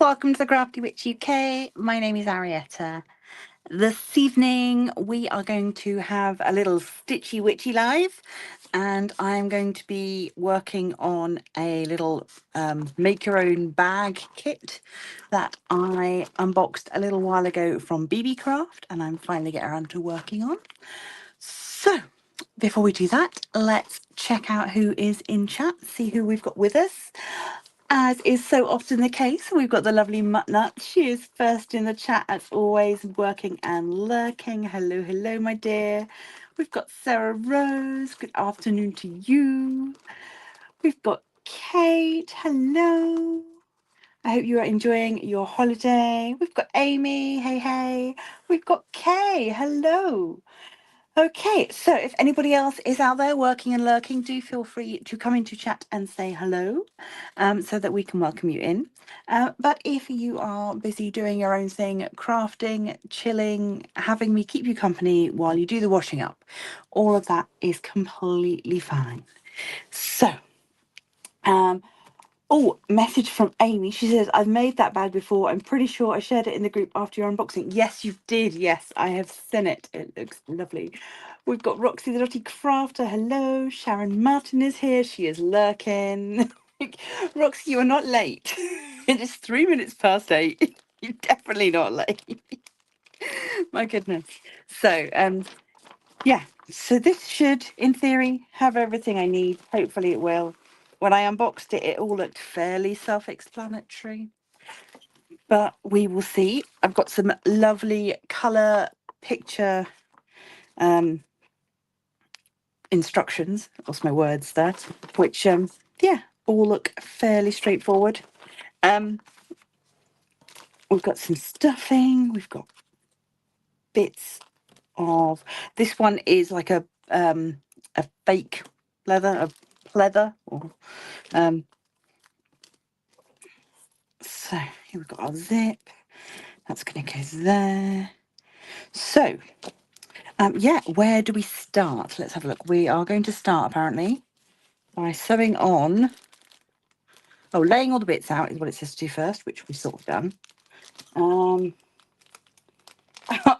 Welcome to the Crafty Witch UK. My name is Arietta. This evening we are going to have a little Stitchy Witchy live, and I'm going to be working on a little make your own bag kit that I unboxed a little while ago from BeeBeeCraft, and I'm finally getting around to working on. So before we do that, let's check out who is in chat, see who we've got with us. As is so often the case, we've got the lovely Muttnut. She is first in the chat as always, working and lurking. Hello, hello, my dear. We've got Sarah Rose. Good afternoon to you. We've got Kate. Hello. I hope you are enjoying your holiday. We've got Amy. Hey, hey. We've got Kay. Hello. Okay, so if anybody else is out there working and lurking, do feel free to come into chat and say hello, so that we can welcome you in. But if you are busy doing your own thing, crafting, chilling, having me keep you company while you do the washing up, all of that is completely fine. So, oh, message from Amy. She says, I've made that bag before. I'm pretty sure I shared it in the group after your unboxing. Yes, you did. Yes, I have seen it. It looks lovely. We've got Roxy the Dotty Crafter. Hello. Sharon Martin is here. She is lurking. Roxy, you're not late. It is 3 minutes past 8. You're definitely not late. My goodness. So, yeah. So this should, in theory, have everything I need. Hopefully it will. When I unboxed it, it all looked fairly self-explanatory, but we will see. I've got some lovely colour picture instructions. Lost my words there, which yeah, all look fairly straightforward. We've got some stuffing. We've got bits of this one is like a fake leather, a pleather, or so here we've got our zip. That's going to go there. So, yeah, where do we start? Let's have a look. We are going to start, apparently, by sewing on... Oh, laying all the bits out is what it says to do first, which we've sort of done.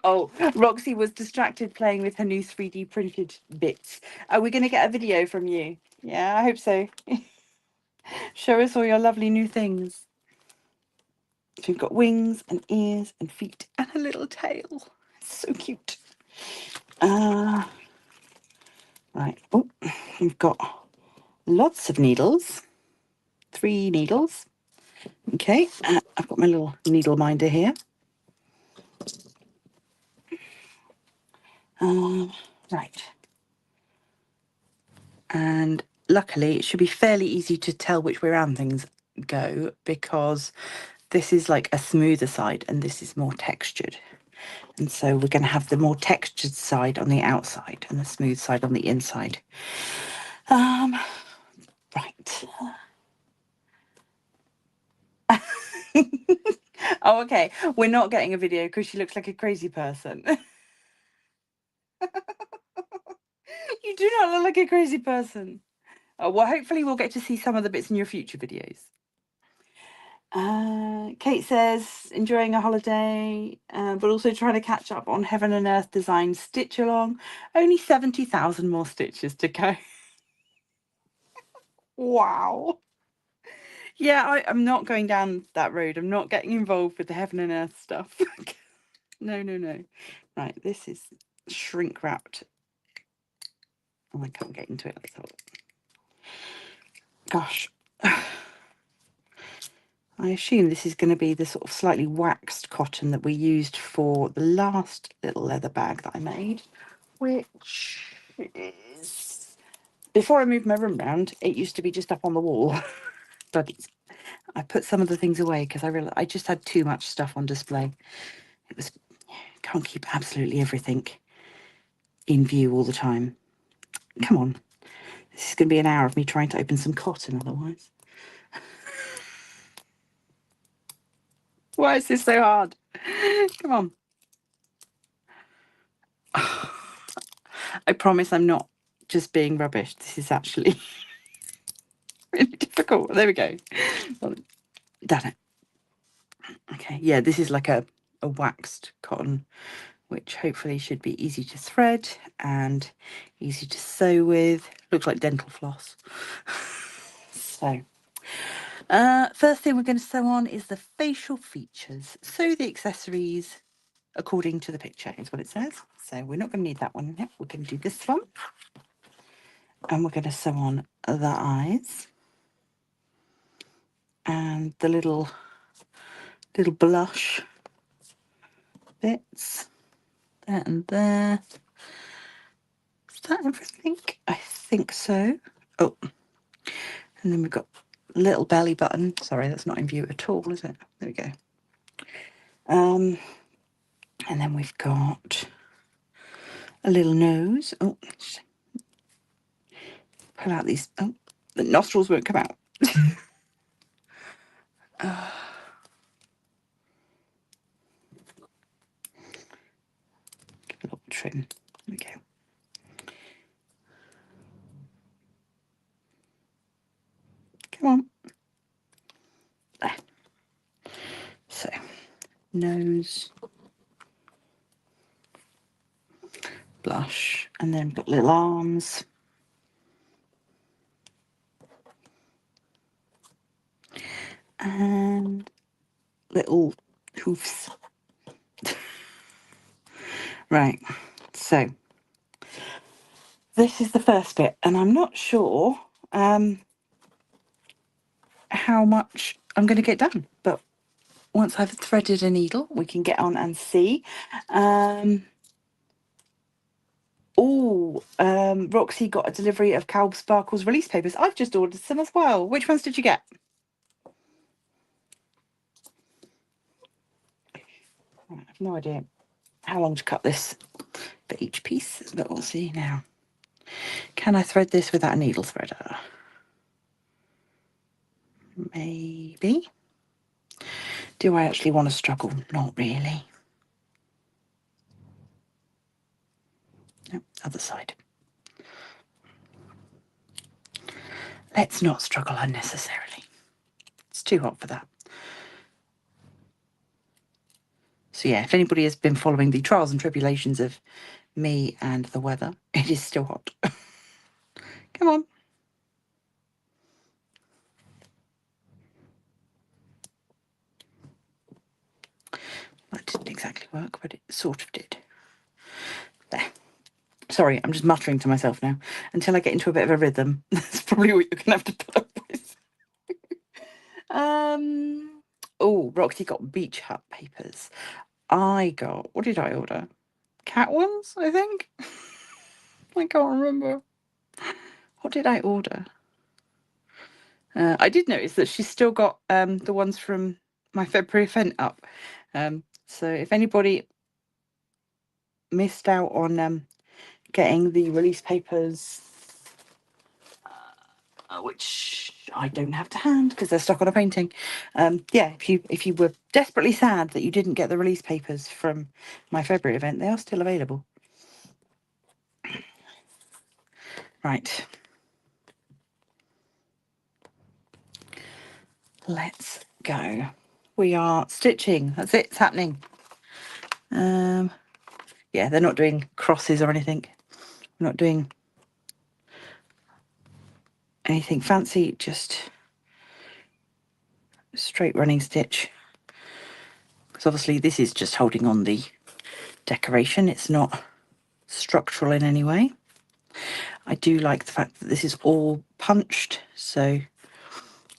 Oh, Roxy was distracted playing with her new 3D printed bits. Are we going to get a video from you? Yeah, I hope so. Show us all your lovely new things. So we've got wings and ears and feet and a little tail. It's so cute. Right. Oh, we've got lots of needles. 3 needles. Okay, I've got my little needle minder here. Right. And luckily, it should be fairly easy to tell which way around things go, because this is like a smoother side and this is more textured. And so we're going to have the more textured side on the outside and the smooth side on the inside. Right. Oh, okay. We're not getting a video because she looks like a crazy person. You do not look like a crazy person. Oh, well, hopefully we'll get to see some of the bits in your future videos. Kate says, enjoying a holiday, but also trying to catch up on Heaven and Earth design stitch along. Only 70,000 more stitches to go. Wow. Yeah, I'm not going down that road. I'm not getting involved with the Heaven and Earth stuff. No, no, no. Right, this is shrink wrapped. Oh, I can't get into it. Let's have a look. Gosh. I assume this is going to be the sort of slightly waxed cotton that we used for the last little leather bag that I made, which is... Before I moved my room round, it used to be just up on the wall. But I put some of the things away because I realized I just had too much stuff on display. It was... Can't keep absolutely everything in view all the time. Come on. This is going to be an hour of me trying to open some cotton otherwise. Why is this so hard? Come on. I promise I'm not just being rubbish. This is actually really difficult. There we go. Done it. Okay, yeah, this is like a waxed cotton, which hopefully should be easy to thread and easy to sew with. Looks like dental floss. So, first thing we're going to sew on is the facial features. Sew the accessories according to the picture is what it says. So we're not going to need that one yet. We're going to do this one. And we're going to sew on the eyes. And the little blush bits. There and there. Is that everything? I think so. Oh, and then we've got a little belly button. Sorry, that's not in view at all, is it? There we go. And then we've got a little nose. Oh, pull out these. Oh, the nostrils won't come out. Give a little trim. There we go. Come on. There. So, nose, blush, and then got little arms. And little hoofs. Right, so this is the first bit, and I'm not sure how much I'm going to get done, but once I've threaded a needle, we can get on and see. Roxy got a delivery of Calb Sparkle's release papers. I've just ordered some as well. Which ones did you get? I have no idea how long to cut this for each piece, but we'll see now. Can I thread this without a needle threader? Maybe. Do I actually want to struggle? Not really. No, other side. Let's not struggle unnecessarily. It's too hot for that. So yeah, if anybody has been following the trials and tribulations of me and the weather, it is still hot. Come on. That didn't exactly work, but it sort of did. There. Sorry, I'm just muttering to myself now. Until I get into a bit of a rhythm, that's probably what you're going to have to put up with. Oh, Roxy got beach hut papers. I got, what did I order? Cat ones, I think? I can't remember. What did I order? I did notice that she's still got the ones from my February event up. So if anybody missed out on getting the release papers, which I don't have to hand because they're stuck on a painting. Yeah, if you were desperately sad that you didn't get the release papers from my February event, they are still available. Right. Let's go. We are stitching. That's it. It's happening. Yeah, they're not doing crosses or anything. We're not doing anything fancy, just straight running stitch. Because obviously this is just holding on the decoration. It's not structural in any way. I do like the fact that this is all punched, so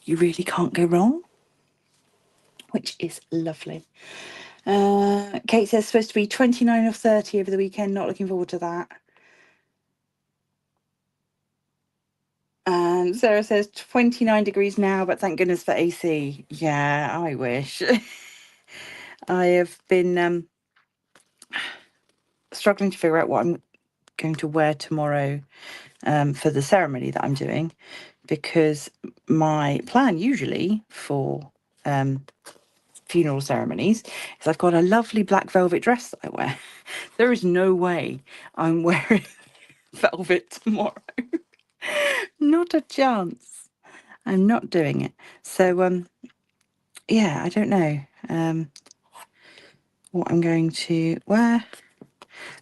you really can't go wrong, which is lovely. Kate says supposed to be 29 or 30 over the weekend. Not looking forward to that. And Sarah says 29 degrees now, but thank goodness for AC. Yeah, I wish. I have been struggling to figure out what I'm going to wear tomorrow for the ceremony that I'm doing, because my plan usually for funeral ceremonies is I've got a lovely black velvet dress that I wear. There is no way I'm wearing velvet tomorrow. Not a chance. I'm not doing it. So yeah, I don't know. what I'm going to wear.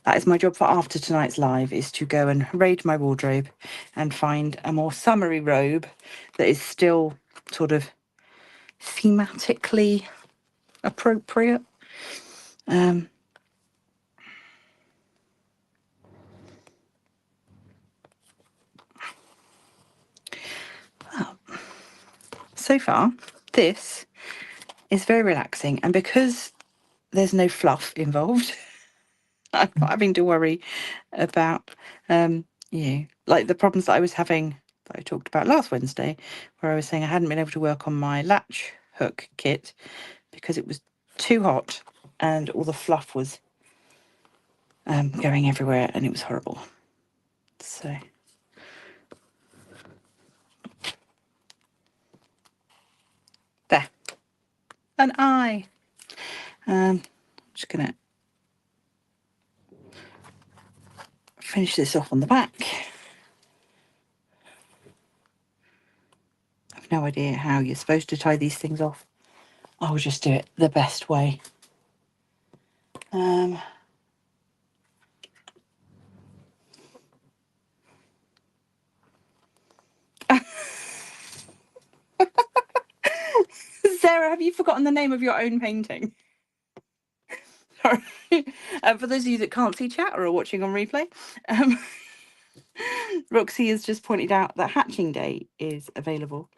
That is my job for after tonight's live, is to go and raid my wardrobe and find a more summery robe that is still sort of thematically appropriate. Well, so far, this is very relaxing, and because there's no fluff involved, I'm not having to worry about, like the problems that I was having that I talked about last Wednesday, where I was saying I hadn't been able to work on my latch hook kit because it was too hot and all the fluff was going everywhere and it was horrible. So there, an eye. I'm just gonna finish this off on the back. I've no idea how you're supposed to tie these things off. I'll just do it the best way. Sarah, have you forgotten the name of your own painting? Sorry. For those of you that can't see chat or are watching on replay, Roxy has just pointed out that Hatching Day is available.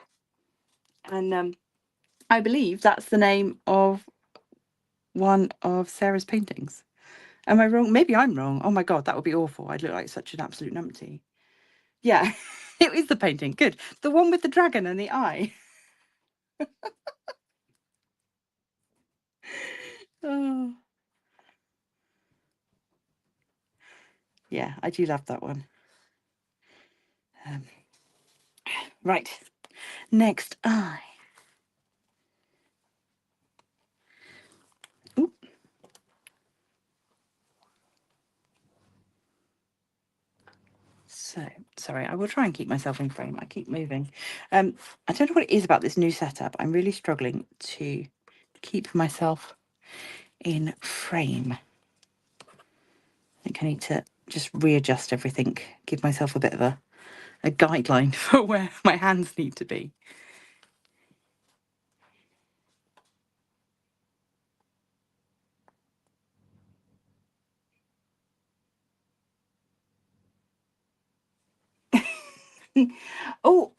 And I believe that's the name of one of Sarah's paintings. Am I wrong? Maybe I'm wrong. Oh my God, that would be awful. I'd look like such an absolute numpty. Yeah, it is the painting. Good. The one with the dragon and the eye. Oh. Yeah, I do love that one. Right, next eye. Ooh. So, sorry, I will try and keep myself in frame. I keep moving. I don't know what it is about this new setup. I'm really struggling to keep myself in frame. I think I need to just readjust everything, give myself a bit of a guideline for where my hands need to be. Oh,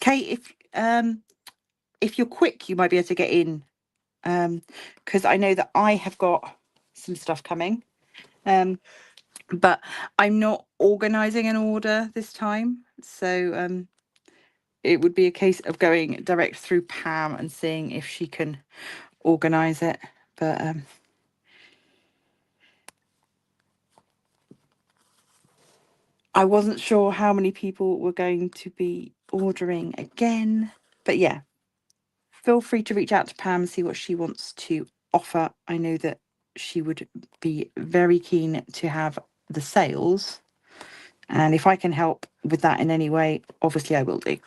Kate, if you're quick, you might be able to get in, because I know that I have got some stuff coming, but I'm not organising an order this time, so it would be a case of going direct through Pam and seeing if she can organise it. But I wasn't sure how many people were going to be ordering again. But yeah, feel free to reach out to Pam and see what she wants to offer. I know that she would be very keen to have the sales. And if I can help with that in any way, obviously I will do.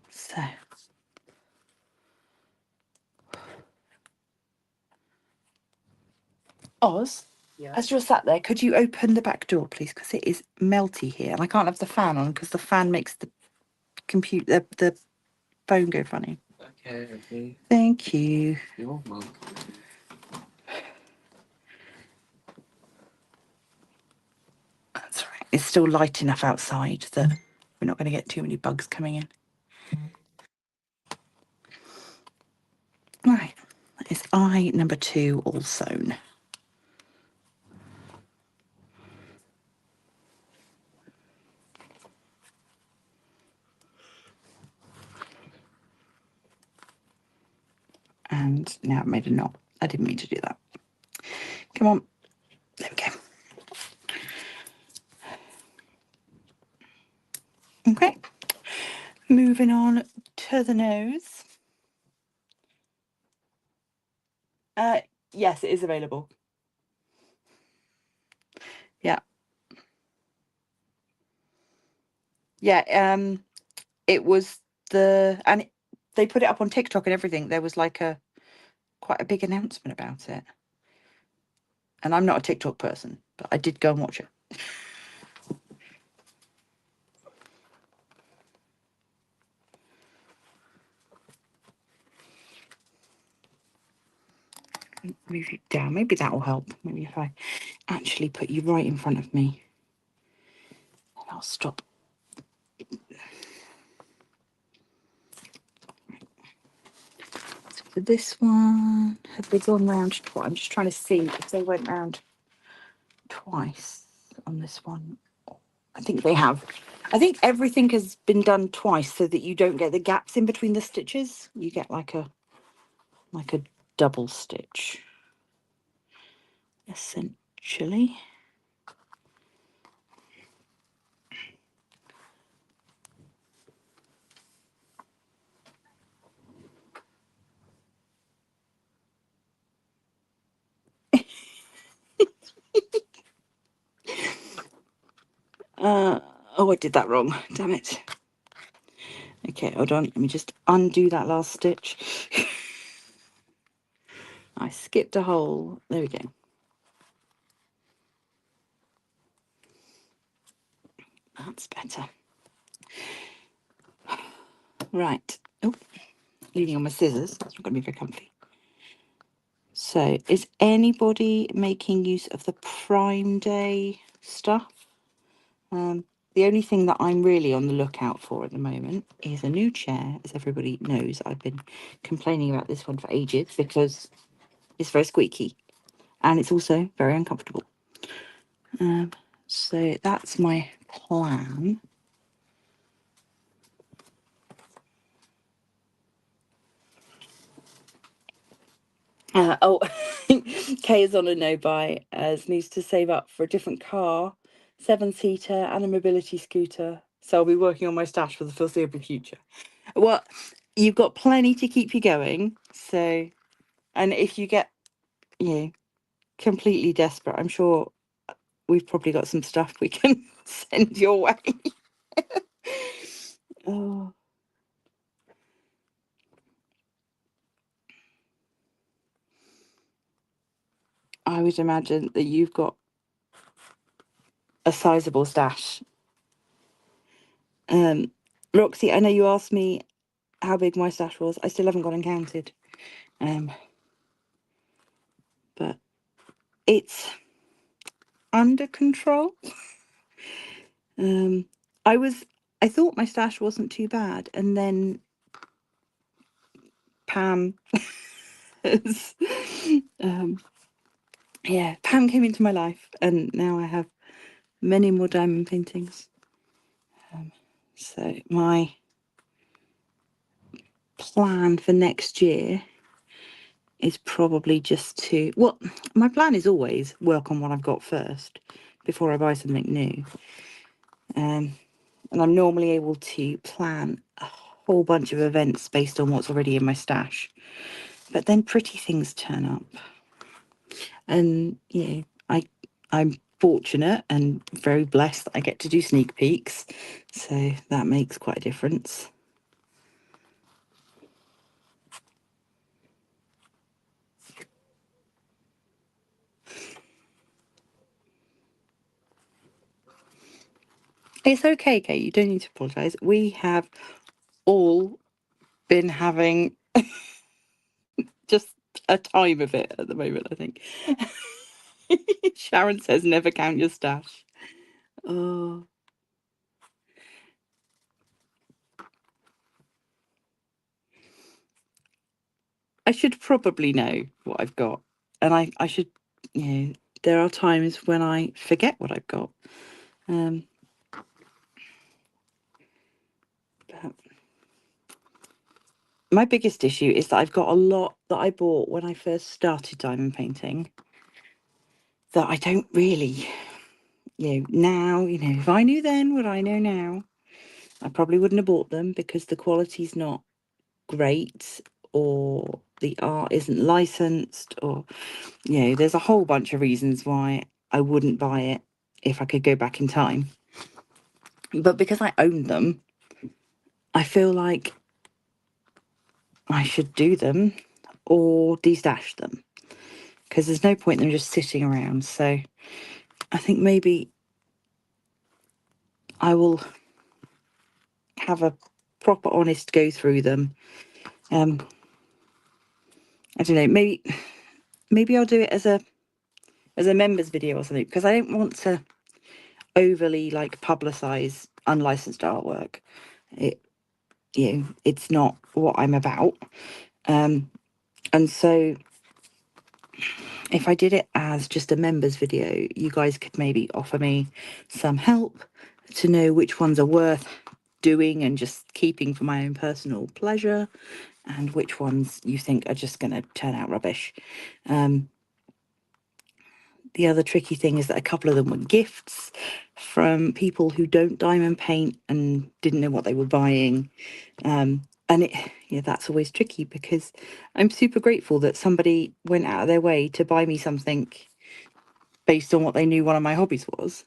So, Oz, yeah. As you're sat there, could you open the back door, please? Because it is melty here, and I can't have the fan on because the fan makes the the phone go funny. Okay. Thank you. You're welcome. That's right. It's still light enough outside that we're not going to get too many bugs coming in. Right. That is eye number 2 all sewn. And now I've made a knot. I didn't mean to do that. Come on. There we go. Okay. Moving on to the nose. Yes, it is available. Yeah. Yeah, it was and they put it up on TikTok and everything. There was like quite a big announcement about it. And I'm not a TikTok person, but I did go and watch it. Move it down. Maybe that will help. Maybe if I actually put you right in front of me, and I'll stop. So for this one, have they gone round twice? I'm just trying to see if they went round twice on this one. I think they have. I think everything has been done twice so that you don't get the gaps in between the stitches. You get like a double stitch, essentially. Oh, I did that wrong. Damn it. Okay, hold on. Let me just undo that last stitch. I skipped a hole. There we go. That's better. Right. Oh, leaning on my scissors. That's not going to be very comfy. So, is anybody making use of the Prime Day stuff? The only thing that I'm really on the lookout for at the moment is a new chair. As everybody knows, I've been complaining about this one for ages because it's very squeaky and it's also very uncomfortable. So that's my plan. Oh, Kay is on a no-buy as needs to save up for a different car, 7-seater and a mobility scooter. So I'll be working on my stash for the foreseeable future. Well, you've got plenty to keep you going. So, and if you get, completely desperate, I'm sure we've probably got some stuff we can send your way. Oh. I would imagine that you've got a sizable stash. Roxy, I know you asked me how big my stash was. I still haven't gone and counted. But it's under control. I thought my stash wasn't too bad, and then Pam Pam came into my life, and now I have many more diamond paintings. So my plan for next year is probably just to, well, my plan is always work on what I've got first before I buy something new. And I'm normally able to plan a whole bunch of events based on what's already in my stash. But then pretty things turn up. And, I'm fortunate and very blessed that I get to do sneak peeks. So that makes quite a difference. It's okay, Kate. You don't need to apologise. We have all been having just a time of it at the moment, I think. Sharon says never count your stash. Oh. I should probably know what I've got. And I should, there are times when I forget what I've got. But my biggest issue is that I've got a lot that I bought when I first started diamond painting that I don't really, now, if I knew then what I know now, I probably wouldn't have bought them because the quality's not great or the art isn't licensed or, there's a whole bunch of reasons why I wouldn't buy it if I could go back in time. But because I own them, I feel like I should do them or destash them, because there's no point in them just sitting around. So I think maybe I will have a proper honest go through them. I don't know, maybe I'll do it as a members video or something, because I don't want to overly like publicize unlicensed artwork. It's not what I'm about. And so if I did it as just a members video, you guys could maybe offer me some help to know which ones are worth doing and just keeping for my own personal pleasure, and which ones you think are just going to turn out rubbish. The other tricky thing is that a couple of them were gifts from people who don't diamond paint and didn't know what they were buying. And that's always tricky, because I'm super grateful that somebody went out of their way to buy me something based on what they knew one of my hobbies was.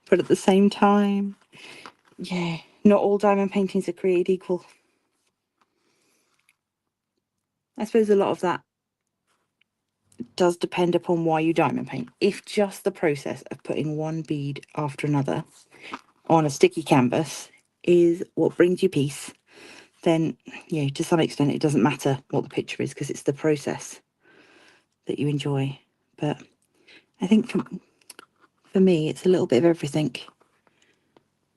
But at the same time, not all diamond paintings are created equal. I suppose a lot of that does depend upon why you diamond paint. If just the process of putting one bead after another on a sticky canvas is what brings you peace, then to some extent it doesn't matter what the picture is, because it's the process that you enjoy. But I think for me it's a little bit of everything.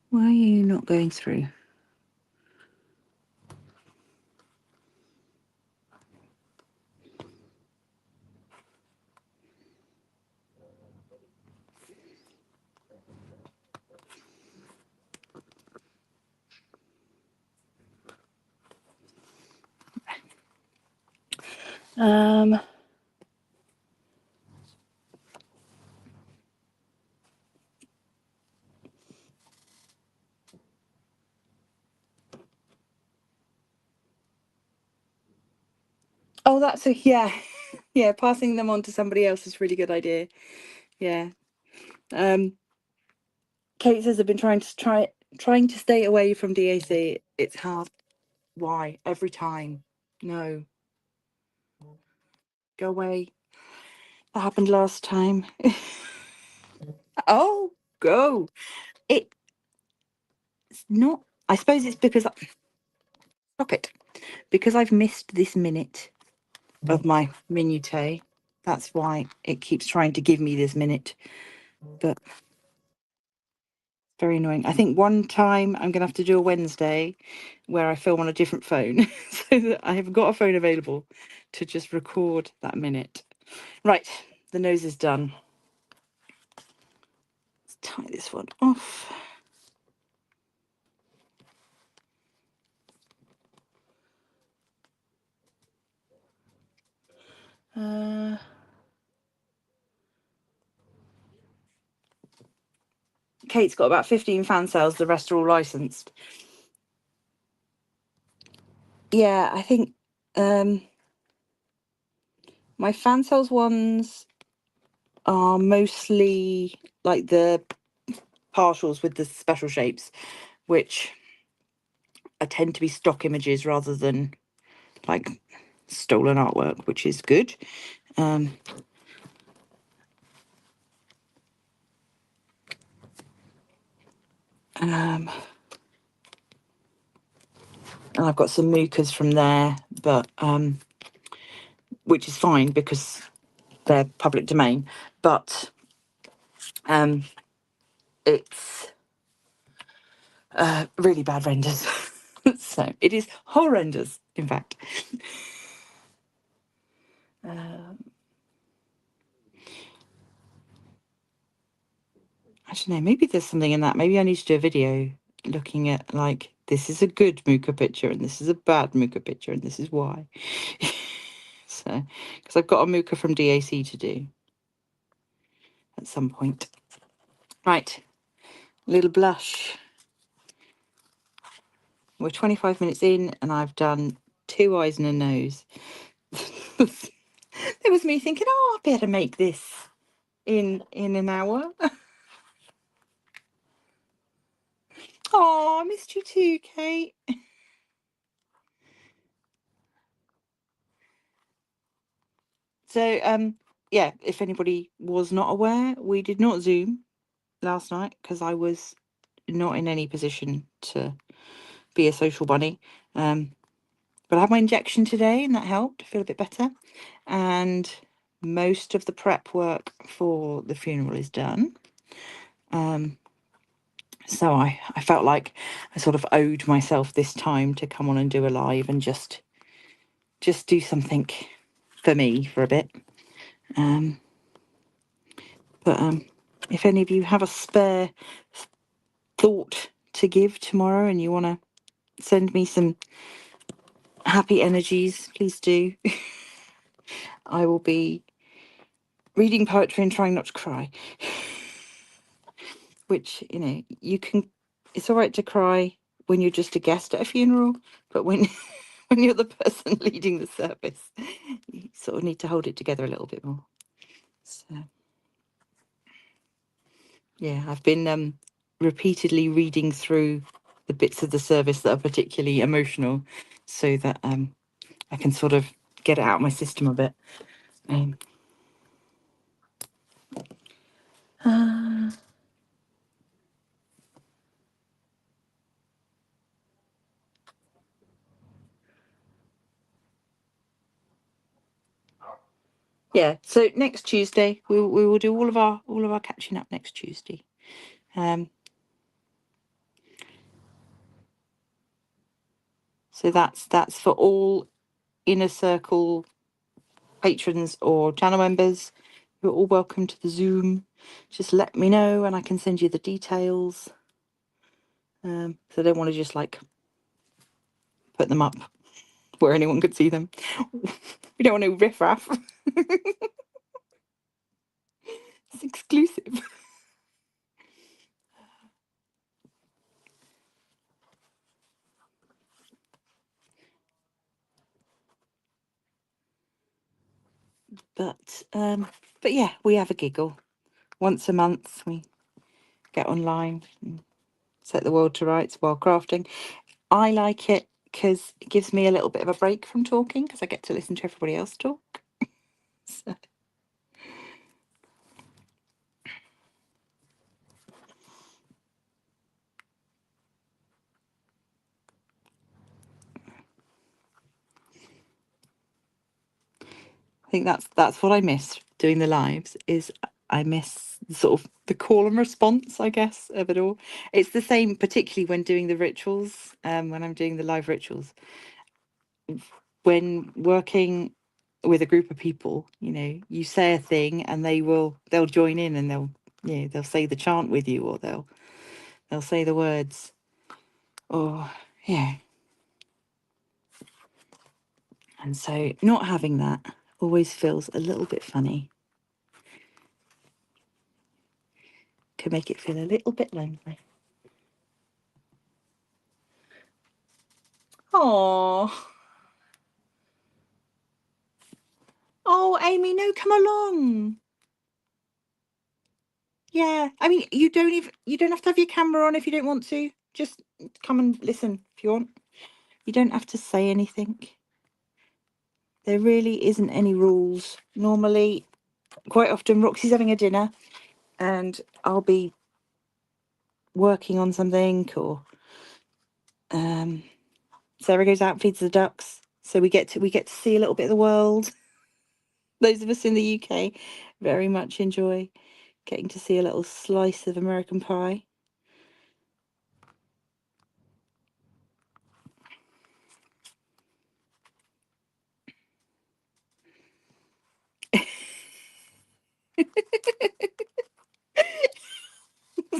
Why are you not going through? Oh, that's passing them on to somebody else is a really good idea. Kate says I've been trying to stay away from DAC. It's hard. Why? Every time. No. Go away. That happened last time. Oh, go. It's not. I suppose it's because stop it. Because I've missed this minute of my minute. That's why it keeps trying to give me this minute. But very annoying. I think one time I'm gonna have to do a Wednesday where I film on a different phone so that I have got a phone available to just record that minute. Right, the nose is done. Let's tie this one off. Kate's got about 15 Fansells, the rest are all licensed. Yeah, I think my Fansells ones are mostly like the partials with the special shapes, which I tend to be stock images rather than like stolen artwork, which is good. And I've got some mookas from there, but which is fine because they're public domain, but it's really bad renders. So it is horrendous, in fact. I don't know, maybe there's something in that. Maybe I need to do a video looking at like, this is a good mooka picture and this is a bad mooka picture and this is why. So, because I've got a mooka from DAC to do at some point. Right, little blush. We're 25 minutes in and I've done 2 eyes and a nose. There was me thinking, oh, I better make this in an hour. Oh, I missed you too, Kate. So, yeah, if anybody was not aware, we did not Zoom last night because I was not in any position to be a social bunny. But I had my injection today and that helped. I feel a bit better. And most of the prep work for the funeral is done. So I felt like I sort of owed myself this time to come on and do a live and just do something for me for a bit. But if any of you have a spare thought to give tomorrow and you want to send me some happy energies, please do. I will be reading poetry and trying not to cry. Which, you know, you can, it's all right to cry when you're just a guest at a funeral, but when when you're the person leading the service, you sort of need to hold it together a little bit more. So yeah, I've been repeatedly reading through the bits of the service that are particularly emotional so that I can sort of get it out of my system a bit. Yeah, so next Tuesday we will do all of our catching up next Tuesday. So that's for all inner circle patrons or channel members. You're all welcome to the Zoom. Just let me know and I can send you the details. So I don't want to just like put them up where anyone could see them. We don't want no riffraff. It's exclusive. But yeah, we have a giggle. Once a month we get online and set the world to rights while crafting. I like it because it gives me a little bit of a break from talking because I get to listen to everybody else talk. So. I think that's what I miss doing the lives is I miss sort of the call and response, I guess, of it all. It's the same, particularly when doing the rituals, when I'm doing the live rituals. When working with a group of people, you know, you say a thing and they'll join in and they'll say the chant with you or they'll say the words. Or yeah. And so not having that always feels a little bit funny. Can make it feel a little bit lonely. Oh. Oh, Amy, no, come along. Yeah. I mean, you don't have to have your camera on if you don't want to. Just come and listen if you want. You don't have to say anything. There really isn't any rules. Normally, quite often, Roxy's having a dinner and I'll be working on something or Sarah goes out and feeds the ducks. So we get to see a little bit of the world. Those of us in the UK very much enjoy getting to see a little slice of American pie.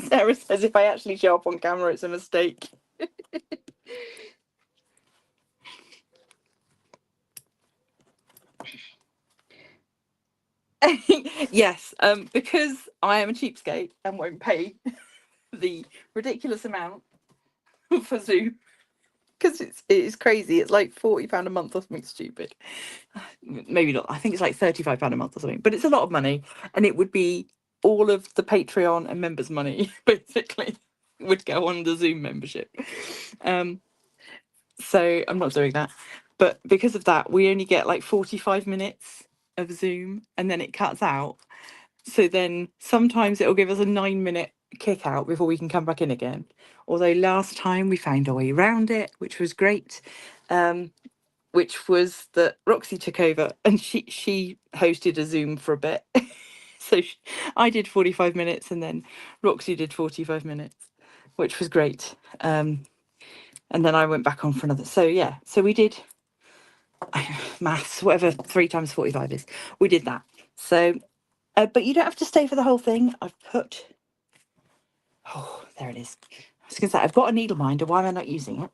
Sarah says if I actually show up on camera, it's a mistake. Yes, because I am a cheapskate and won't pay the ridiculous amount for Zoom because it is crazy. It's like £40 a month or something stupid. Maybe not. I think it's like £35 a month or something, but it's a lot of money, and it would be all of the Patreon and members' money basically would go on the Zoom membership. So I'm not doing that. But because of that, we only get like 45 minutes of Zoom and then it cuts out. So then sometimes it'll give us a 9-minute kick out before we can come back in again. Although last time we found our way around it, which was great. Which was that Roxy took over and she hosted a Zoom for a bit. So I did 45 minutes and then Roxy did 45 minutes, which was great. And then I went back on for another. So yeah, so we did maths, whatever 3 times 45 is. We did that. So, but you don't have to stay for the whole thing. I've put, oh, there it is. I was going to say, I've got a needle minder. Why am I not using it?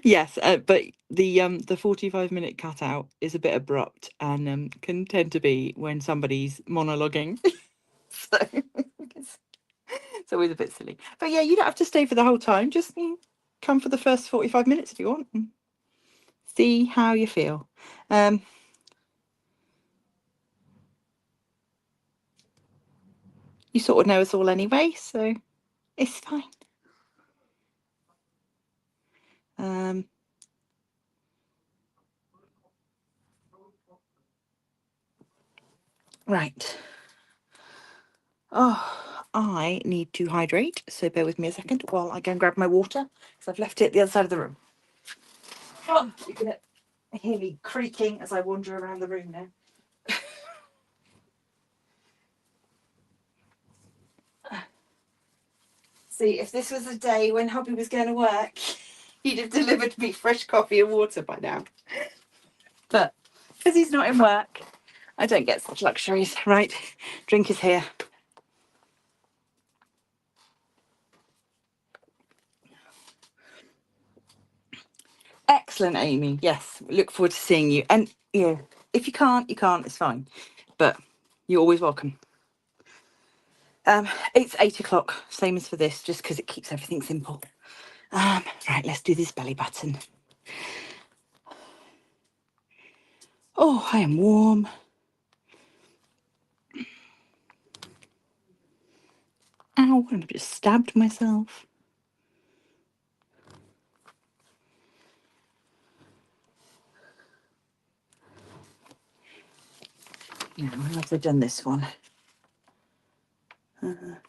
Yes, but the 45-minute cutout is a bit abrupt and can tend to be when somebody's monologuing. So it's always a bit silly. But yeah, you don't have to stay for the whole time. Just come for the first 45 minutes if you want. And see how you feel. You sort of know us all anyway, so it's fine. Right. Oh, I need to hydrate, so bear with me a second while I go and grab my water, because I've left it at the other side of the room. Oh, you're going to hear me creaking as I wander around the room now. See, if this was a day when Hobby was going to work, he'd have delivered me fresh coffee and water by now. But because he's not in work, I don't get such luxuries. Right, drink is here. Excellent, Amy. Yes, look forward to seeing you. And yeah, if you can't, you can't. It's fine. But you're always welcome. It's 8 o'clock, same as for this, just because it keeps everything simple. Right, let's do this belly button. Oh, I am warm. Ow, I've just stabbed myself. Now, how have they done this one?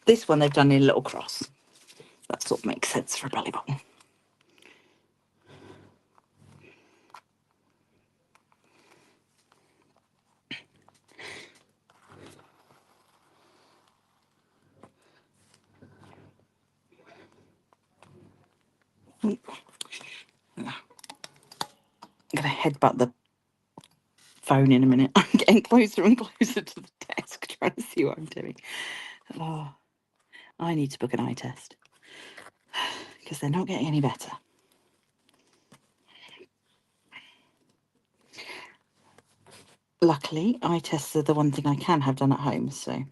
This one they've done in a little cross. That sort of makes sense for a belly button. I'm going to headbutt the phone in a minute. I'm getting closer and closer to the desk trying to see what I'm doing. Oh, I need to book an eye test because they're not getting any better. Luckily, eye tests are the one thing I can have done at home, so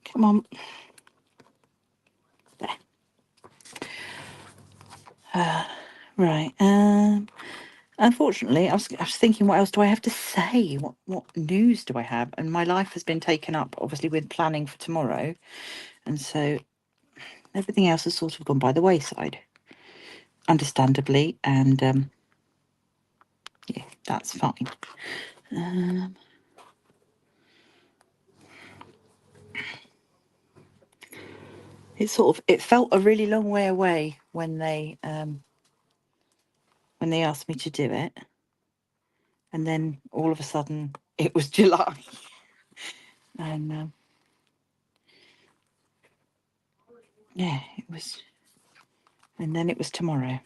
come on. There. Right. Unfortunately, I was thinking, what else do I have to say? What news do I have? And my life has been taken up, obviously, with planning for tomorrow, and so everything else has sort of gone by the wayside, understandably, and yeah, that's fine. It felt a really long way away when they asked me to do it, and then all of a sudden it was July, and yeah, it was, and then it was tomorrow.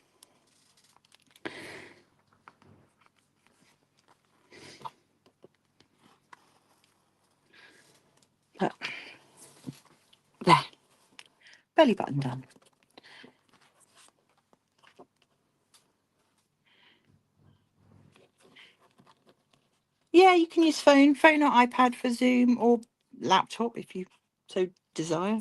But there, belly button done. Yeah, you can use phone or iPad for Zoom, or laptop if you so desire.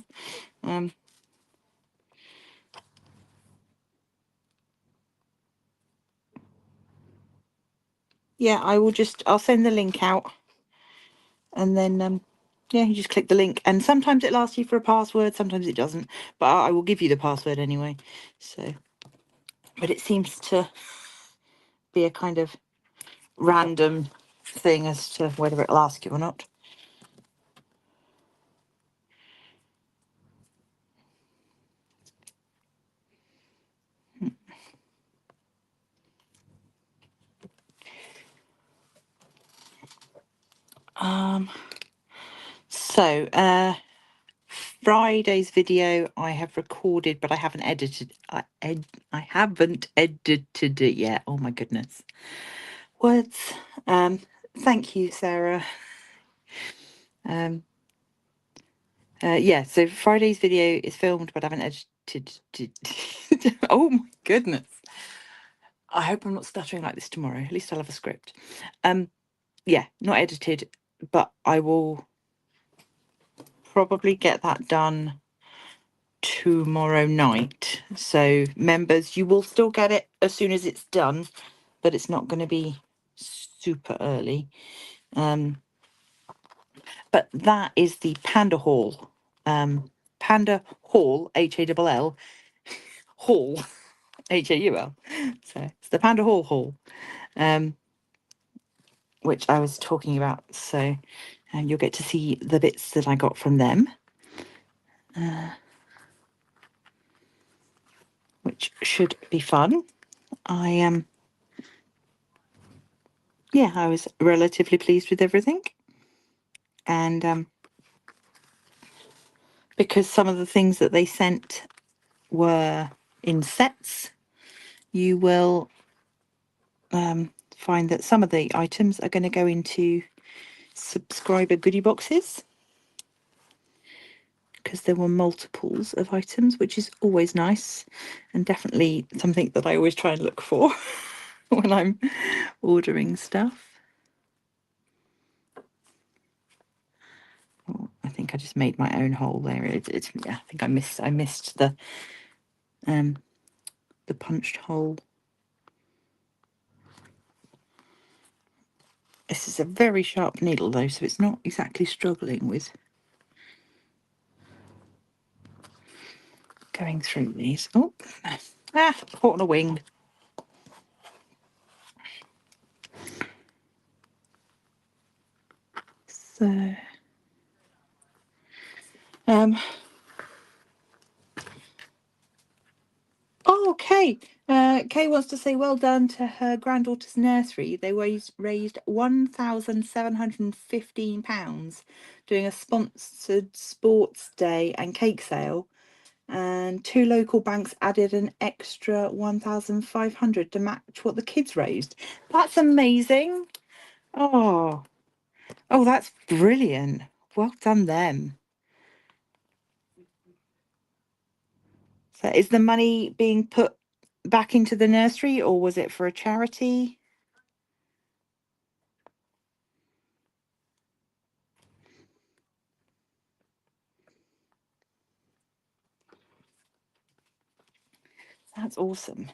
Yeah, I'll send the link out, and then Yeah, you just click the link, and sometimes it asks you for a password, sometimes it doesn't, but I will give you the password anyway. So, but it seems to be a kind of random thing as to whether it'll ask you or not. So Friday's video I have recorded, but I haven't edited. I haven't edited it yet. Oh my goodness. Words. Thank you, Sarah. Yeah, so Friday's video is filmed, but I haven't edited. Oh my goodness. I hope I'm not stuttering like this tomorrow. At least I'll have a script. Yeah, not edited, but I will probably get that done tomorrow night. So members, you will still get it as soon as it's done, but it's not going to be super early. But that is the Panda Haul. Panda Haul, H-A-L-L, Haul, H-A-U-L. So it's the Panda Haul, which I was talking about. So you'll get to see the bits that I got from them, which should be fun. Yeah, I was relatively pleased with everything. And because some of the things that they sent were in sets, you will find that some of the items are going to go into subscriber goodie boxes, because there were multiples of items, which is always nice and definitely something that I always try and look for when I'm ordering stuff. Oh, I think I just made my own hole there. Yeah, I think I missed the punched hole. This is a very sharp needle though, so it's not exactly struggling with going through these. Oh, caught on a wing. So, oh, Kay. Kay wants to say well done to her granddaughter's nursery. They raised £1,715 doing a sponsored sports day and cake sale. And 2 local banks added an extra 1,500 to match what the kids raised. That's amazing. Oh, that's brilliant. Well done them. So is the money being put back into the nursery, or was it for a charity? That's awesome.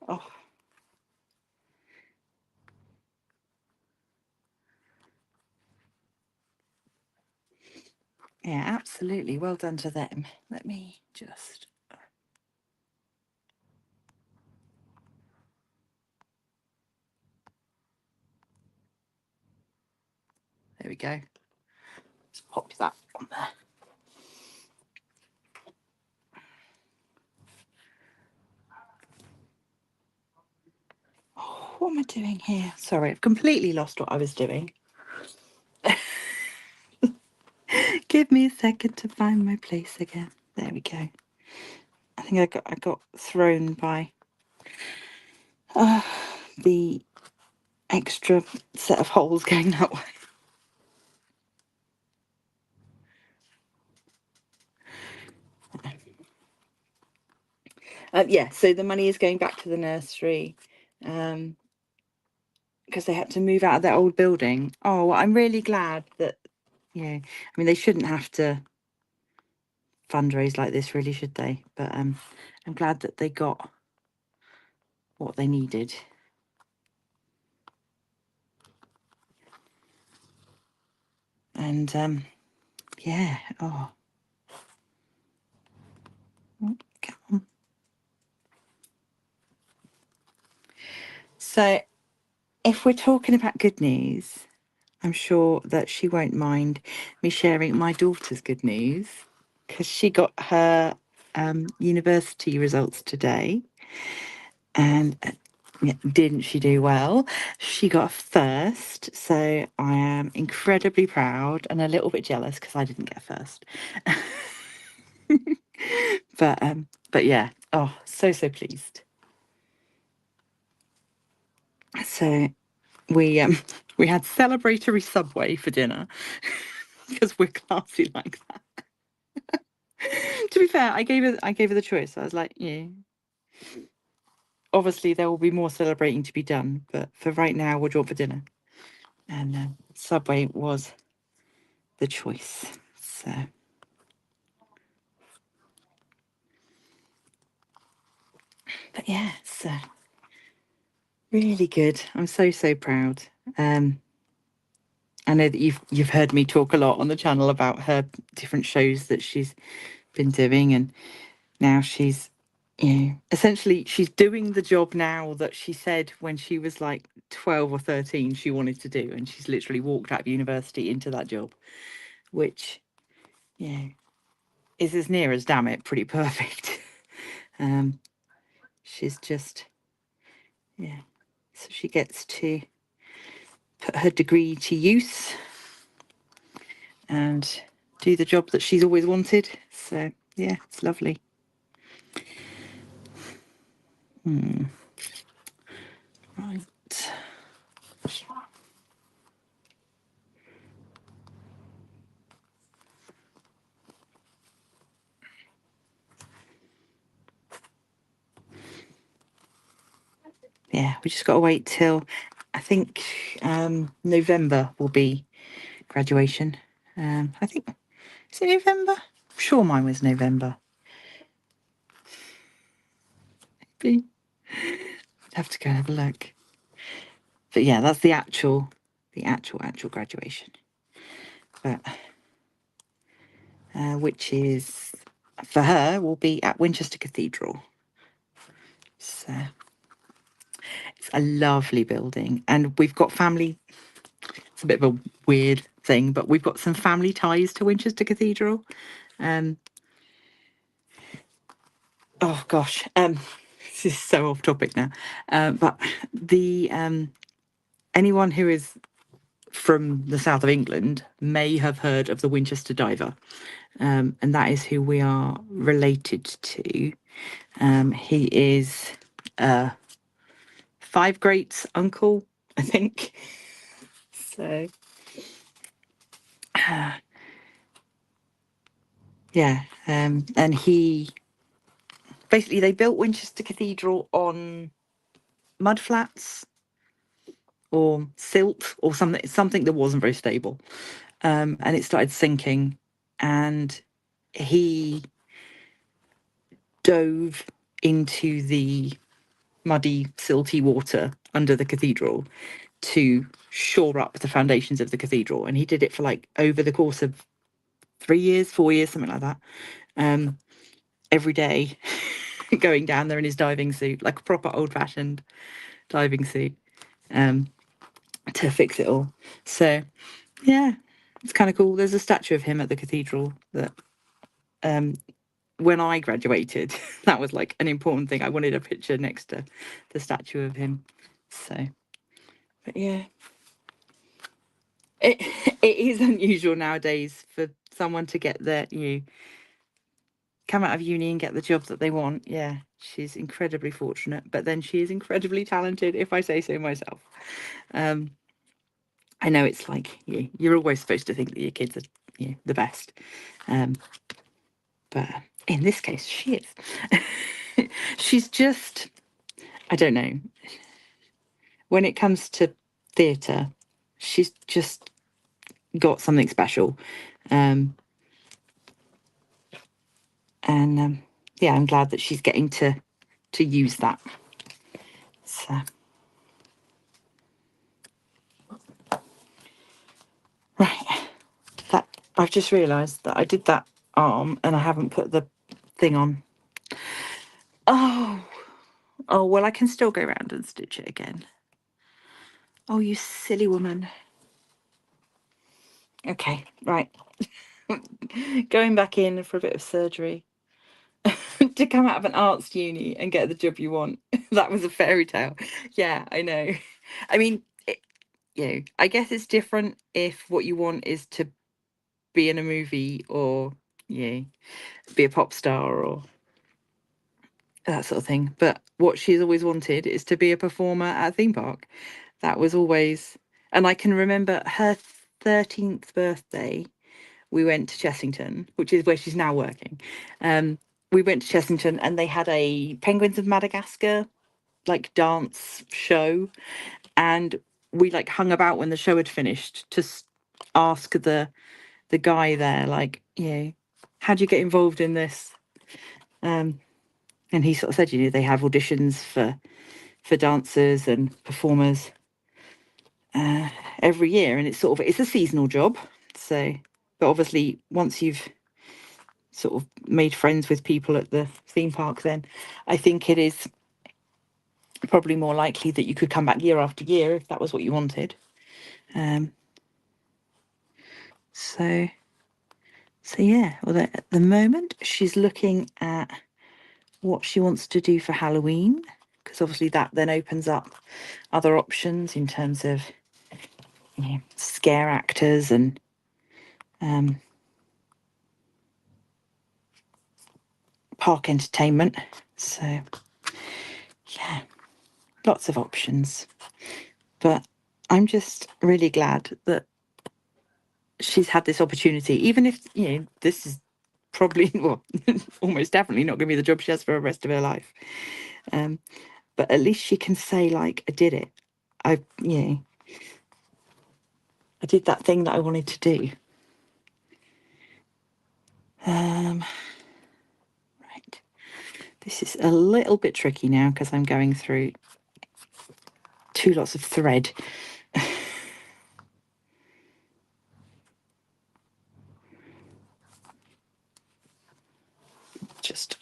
Oh. Yeah, absolutely. Well done to them. Let me just... There we go. Let's pop that on there. Oh, what am I doing here? Sorry, I've completely lost what I was doing. Give me a second to find my place again. There we go. I think I got thrown by the extra set of holes going that way. Yeah, so the money is going back to the nursery because they had to move out of their old building. Oh, well, I'm really glad that, I mean, they shouldn't have to fundraise like this, really, should they? But I'm glad that they got what they needed. And yeah, oh, come on. So if we're talking about good news, I'm sure that she won't mind me sharing my daughter's good news, because she got her university results today. And yeah, didn't she do well? She got first, so I am incredibly proud and a little bit jealous because I didn't get first. But yeah, oh, so pleased. So we we had celebratory Subway for dinner because we're classy like that. To be fair, I gave her the choice. I was like, yeah, obviously there will be more celebrating to be done, but for right now, what do you want for dinner? And Subway was the choice. So, but yeah, so really good. I'm so proud. I know that you've heard me talk a lot on the channel about her different shows that she's been doing, and now she's, you know, essentially she's doing the job now that she said when she was like 12 or 13 she wanted to do, and she's literally walked out of university into that job, which, yeah, is as near as, damn it, pretty perfect. She's just, yeah, so she gets to put her degree to use and do the job that she's always wanted. So yeah, it's lovely. Right. Yeah, we just got to wait till, I think, November will be graduation. I think, is it November? I'm sure mine was November. Maybe. I'd have to go and have a look. But yeah, that's the actual graduation. But which is, for her, will be at Winchester Cathedral. So it's a lovely building, and we've got family. It's a bit of a weird thing, but we've got some family ties to Winchester Cathedral. Oh gosh, this is so off topic now. But the anyone who is from the south of England may have heard of the Winchester Diver, and that is who we are related to. He is Five Greats uncle, I think. So yeah, and he basically, they built Winchester Cathedral on mud flats or silt or something that wasn't very stable, and it started sinking, and he dove into the muddy, silty water under the cathedral to shore up the foundations of the cathedral, and he did it for like over the course of 3 years, 4 years, something like that. Every day, going down there in his diving suit, like a proper old-fashioned diving suit, to fix it all. So yeah, it's kind of cool. There's a statue of him at the cathedral that, when I graduated, that was like an important thing. I wanted a picture next to the statue of him. So, but yeah, it it is unusual nowadays for someone to get their, come out of uni and get the job that they want. Yeah, she's incredibly fortunate, but then she is incredibly talented, if I say so myself. I know it's like, you're always supposed to think that your kids are, the best, but in this case, she is. She's just, I don't know. When it comes to theatre, she's just got something special, and yeah, I'm glad that she's getting to use that. So, right. I've just realised that I did that arm and I haven't put the thing on. Oh, well, I can still go round and stitch it again. Oh, you silly woman. Okay, right. Going back in for a bit of surgery to come out of an arts uni and get the job you want. That was a fairy tale. Yeah, I know. I mean, I guess it's different if what you want is to be in a movie or, be a pop star or that sort of thing. But what she's always wanted is to be a performer at a theme park. That was always, and I can remember her 13th birthday. We went to Chessington, which is where she's now working. We went to Chessington and they had a Penguins of Madagascar like dance show, and we like hung about when the show had finished to ask the guy there, like, how do you get involved in this? And he sort of said, they have auditions for dancers and performers every year, and it's a seasonal job. So, but obviously once you've sort of made friends with people at the theme park, then I think it is probably more likely that you could come back year after year if that was what you wanted. So yeah, although at the moment she's looking at what she wants to do for Halloween, because obviously that then opens up other options in terms of scare actors and park entertainment. So yeah, lots of options. But I'm just really glad that she's had this opportunity, even if this is probably, well, almost definitely not going to be the job she has for the rest of her life. But at least she can say, like, I did it. I did that thing that I wanted to do. Right. This is a little bit tricky now because I'm going through two lots of thread. Just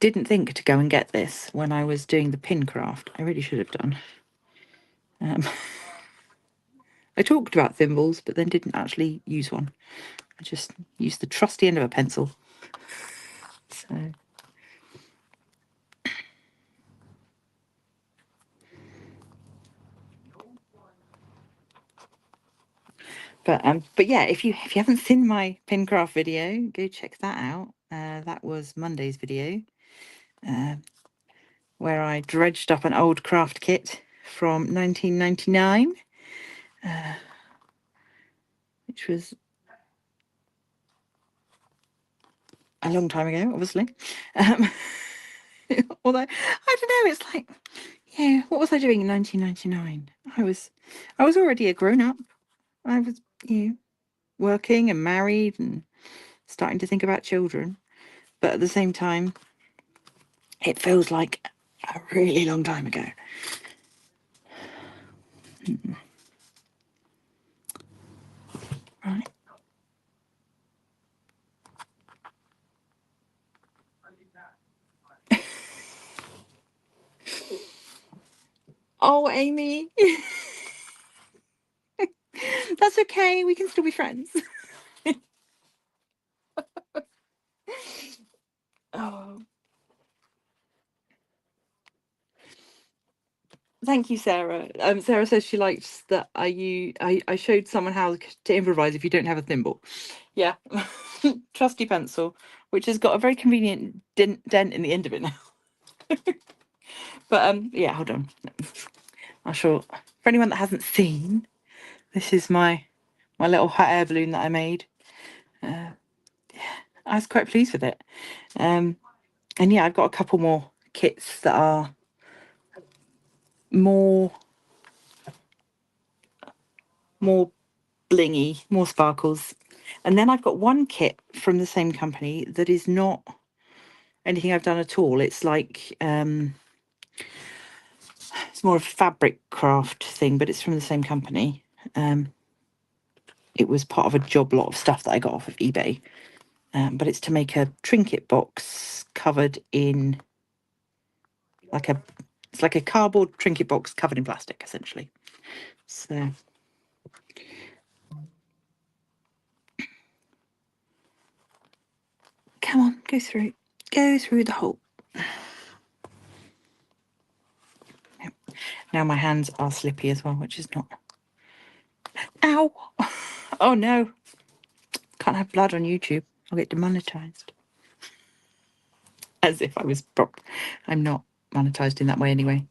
didn't think to go and get this when I was doing the pin craft. I really should have done. I talked about thimbles, but then didn't actually use one. I just used the trusty end of a pencil. So, but yeah, if you haven't seen my pin craft video, go check that out. That was Monday's video, where I dredged up an old craft kit from 1999, which was a long time ago, obviously. Although I don't know, it's like, what was I doing in 1999? I was already a grown up. I was working and married and starting to think about children, but at the same time, it feels like a really long time ago. Right. Oh, Amy. That's okay. We can still be friends. Oh. Thank you, Sarah. Sarah says she likes that I showed someone how to improvise if you don't have a thimble. Yeah. Trusty pencil, which has got a very convenient dent in the end of it now. But yeah, hold on. I'm sure for anyone that hasn't seen, this is my little hot air balloon that I made. Yeah, I was quite pleased with it. And yeah, I've got a couple more kits that are more blingy, more sparkles. And then I've got one kit from the same company that is not anything I've done at all. It's like it's more of a fabric craft thing, but it's from the same company. It was part of a job lot of stuff that I got off of eBay. But it's to make a trinket box covered in it's like a cardboard trinket box covered in plastic, essentially. So come on, go through the hole. Yep. Now my hands are slippy as well, which is not. Ow! Oh no! Can't have blood on YouTube. I'll get demonetized. As if I was I'm not monetized in that way anyway.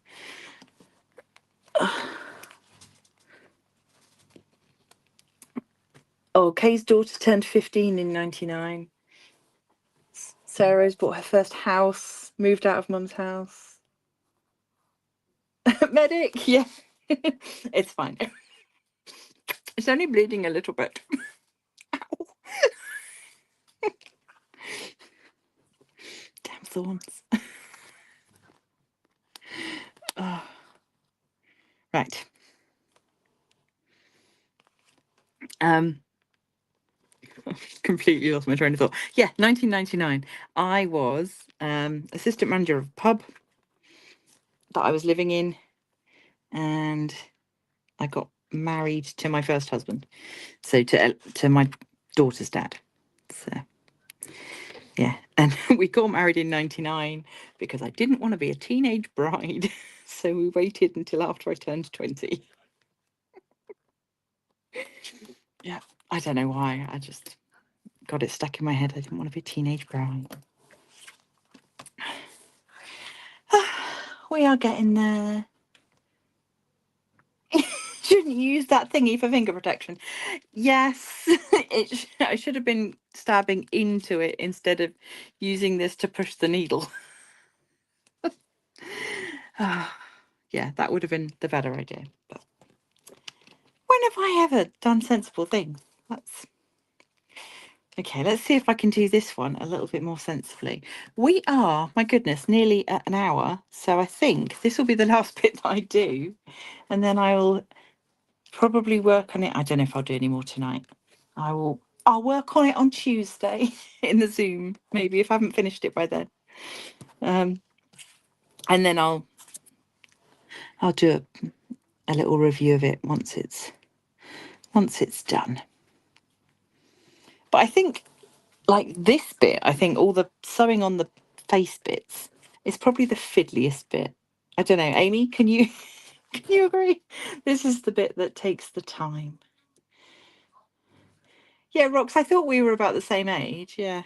Oh, Kay's daughter turned 15 in 99. Sarah's bought her first house, moved out of mum's house. Medic, yeah. It's fine. It's only bleeding a little bit. Ow. Damn thorns. Oh. Right. Completely lost my train of thought. Yeah, 1999. I was assistant manager of a pub that I was living in, and I got married to my first husband, so to my daughter's dad. So yeah, and we got married in 99 because I didn't want to be a teenage bride, so we waited until after I turned 20. Yeah, I don't know why. I just got it stuck in my head. I didn't want to be a teenage bride. We are getting there. Shouldn't use that thingy for finger protection. Yes, I should have been stabbing into it instead of using this to push the needle. Yeah, that would have been the better idea. But when have I ever done sensible things? Okay, let's see if I can do this one a little bit more sensibly. We are, my goodness, nearly at an hour. So I think this will be the last bit that I do. And then I'll probably work on it. I don't know if I'll do any more tonight. I'll work on it on Tuesday in the Zoom, maybe, if I haven't finished it by then. And then I'll do a little review of it once it's done. But I think, like this bit, I think all the sewing on the face bits is probably the fiddliest bit. I don't know, Amy, can you agree? This is the bit that takes the time. Yeah, Rox, I thought we were about the same age. Yeah.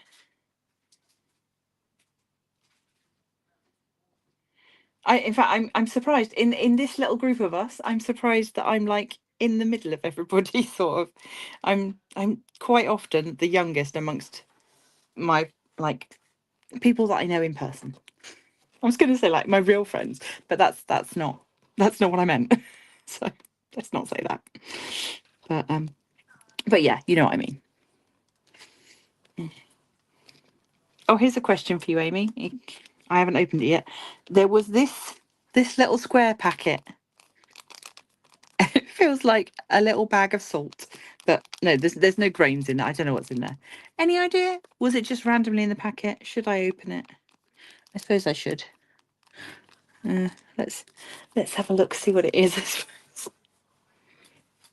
In fact, I'm surprised in this little group of us. I'm surprised that I'm like in the middle of everybody. Sort of, I'm quite often the youngest amongst my like people that I know in person. I was going to say like my real friends, but that's not what I meant. So let's not say that. But yeah, you know what I mean. Oh, here's a question for you, Amy. I haven't opened it yet. There was this little square packet. It feels like a little bag of salt, but no, there's no grains in it. I don't know what's in there. Any idea? Was it just randomly in the packet? Should I open it? I suppose I should. Let's have a look, see what it is.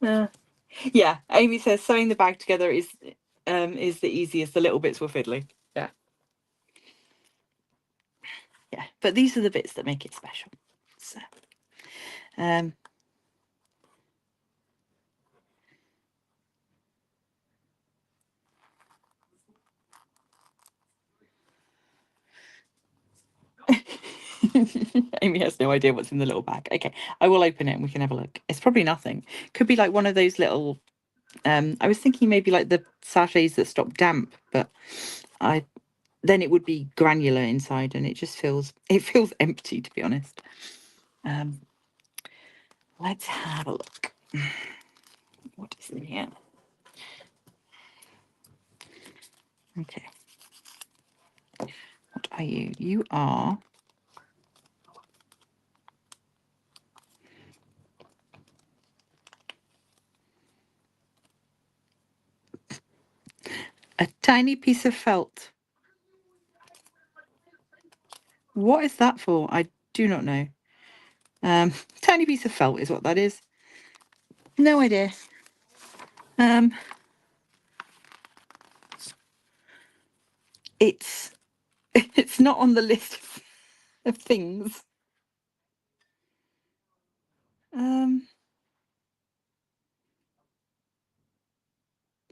Yeah, Amy says sewing the bag together is the easiest. The little bits were fiddly. Yeah. Yeah, but these are the bits that make it special. So, Amy has no idea what's in the little bag. Okay, I will open it and we can have a look. It's probably nothing. Could be like one of those little. I was thinking maybe like the sachets that stop damp, but then it would be granular inside, and it just feels empty, to be honest. Let's have a look. What is in here? Okay. What are you? You are. A tiny piece of felt. What is that for? I do not know. Tiny piece of felt is what that is. No idea. It's it's not on the list of things.